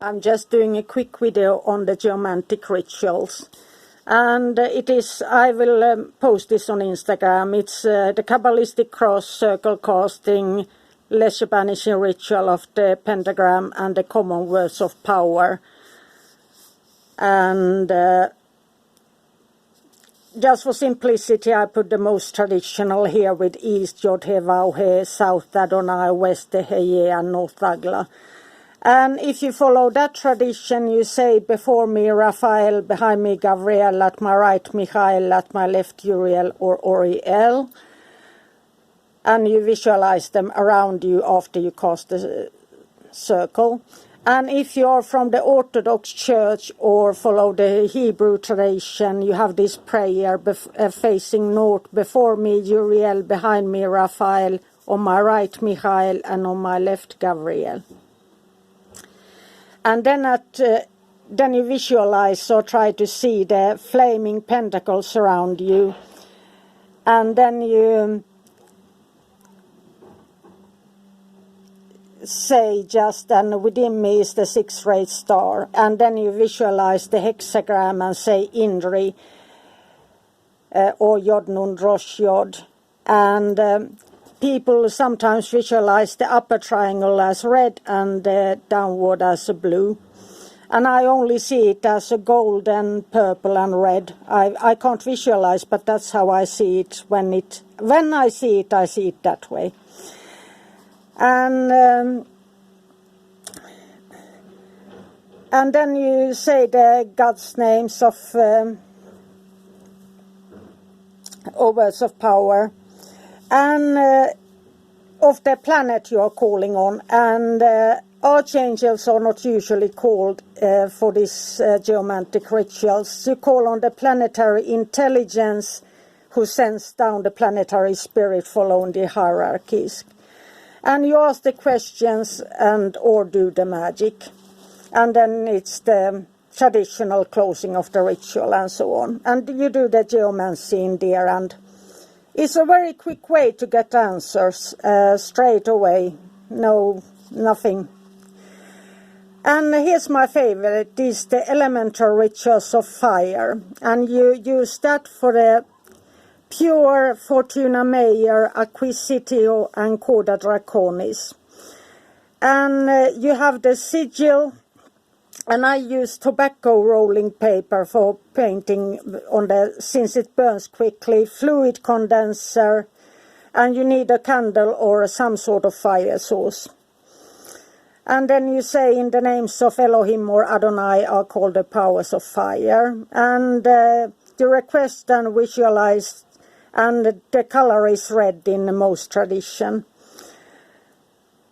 I'm just doing a quick video on the geomantic rituals, and I will post this on Instagram. It's the Kabbalistic cross, circle casting, leisure banishing ritual of the pentagram and the common words of power. And just for simplicity, I put the most traditional here with East Yod He Vav He, South Adonai, West He and North Agla. And if you follow that tradition, you say, before me Raphael, behind me Gabriel, at my right Michael, at my left Uriel or Oriel. And you visualize them around you after you cast the circle. And if you are from the Orthodox Church or follow the Hebrew tradition, you have this prayer facing north, before me Uriel, behind me Raphael, on my right Michael, and on my left Gabriel. And then you visualize or try to see the flaming pentacles around you. And then you say just, and within me is the six-rayed star. And then you visualize the hexagram and say Indri, or Yod Nun Rosh Yod. And people sometimes visualize the upper triangle as red and the downward as a blue. And I only see it as a golden, purple and red. I can't visualize, but that's how I see it. When I see it that way. And then you say the God's names of words of power. And of the planet you are calling on, and archangels are not usually called for these geomantic rituals. You call on the planetary intelligence who sends down the planetary spirit following the hierarchies. And you ask the questions and or do the magic. And then it's the traditional closing of the ritual and so on. And you do the geomancy in there, and it's a very quick way to get answers straight away. No, nothing. And here's my favorite, is the elemental rituals of fire. And you use that for the pure Fortuna Major, Acquisitio and Coda Draconis. And you have the Sigil. And I use tobacco rolling paper for painting on since it burns quickly, fluid condenser, and you need a candle or some sort of fire source. And then you say, in the names of Elohim or Adonai are called the powers of fire. And you request and visualize, and the color is red in the most tradition.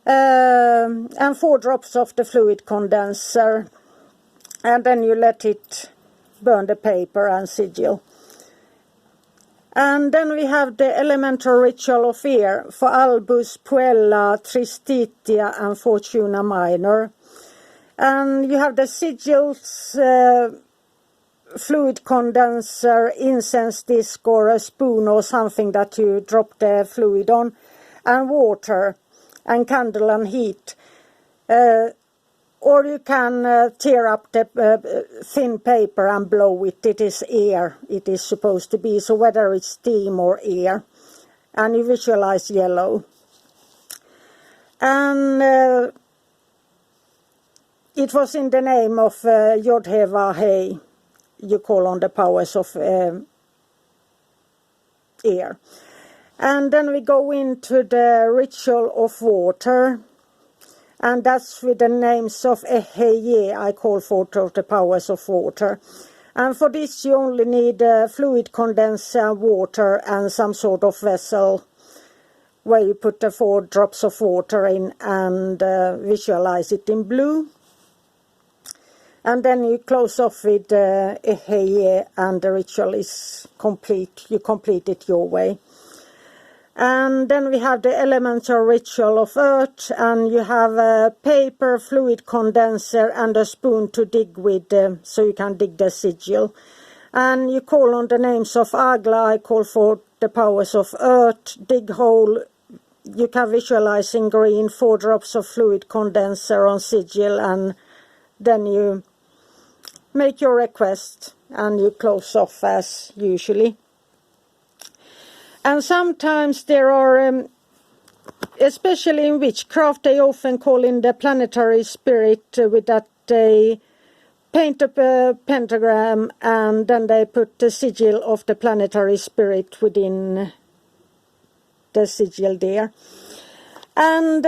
And 4 drops of the fluid condenser. And then you let it burn the paper and sigil. And then we have the elemental ritual of air for Albus, Puella, Tristitia and Fortuna Minor. And you have the sigils, fluid condenser, incense disc or a spoon or something that you drop the fluid on, and water and candle and heat. Or you can tear up the thin paper and blow it. It is air, it is supposed to be, so whether it's steam or air. And you visualize yellow. And it was in the name of Yod He Vav He, you call on the powers of air. And then we go into the ritual of water. And that's with the names of Eheye, I call for the powers of water. And for this you only need fluid condenser, water and some sort of vessel where you put the 4 drops of water in and visualize it in blue. And then you close off with Eheye and the ritual is complete. You complete it your way. And then we have the elemental ritual of earth, and you have a paper, fluid condenser and a spoon to dig with, so you can dig the sigil. And you call on the names of Agla, I call for the powers of earth, dig hole. You can visualize in green 4 drops of fluid condenser on sigil and then you make your request and you close off as usually. And sometimes there are, especially in witchcraft, they often call in the planetary spirit with that they paint up a pentagram and then they put the sigil of the planetary spirit within the sigil there. And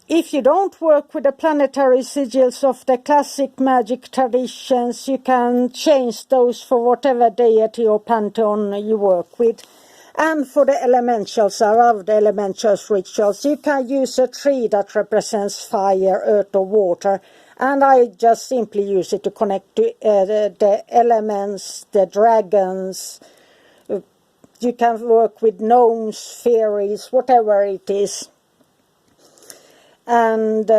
if you don't work with the planetary sigils of the classic Magick traditions, you can change those for whatever deity or pantheon you work with. And for the elementals, I love the elementals rituals. You can use a tree that represents fire, earth or water. And I just simply use it to connect to the elements, the dragons. You can work with gnomes, fairies, whatever it is. And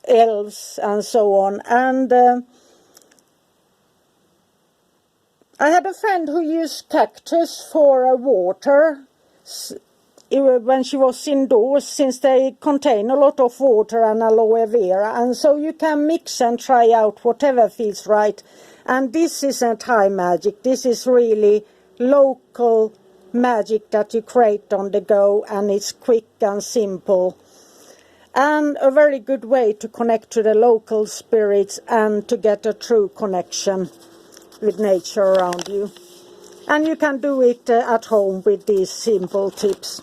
elves and so on. And I had a friend who used cactus for water when she was indoors, since they contain a lot of water and aloe vera, and so you can mix and try out whatever feels right. And this isn't high magic, this is really local magic that you create on the go, and it's quick and simple. And a very good way to connect to the local spirits and to get a true connection with nature around you. And you can do it at home with these simple tips.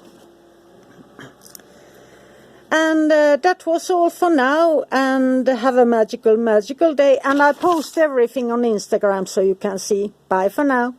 And that was all for now, and have a magical day. And I post everything on Instagram so you can see. Bye for now.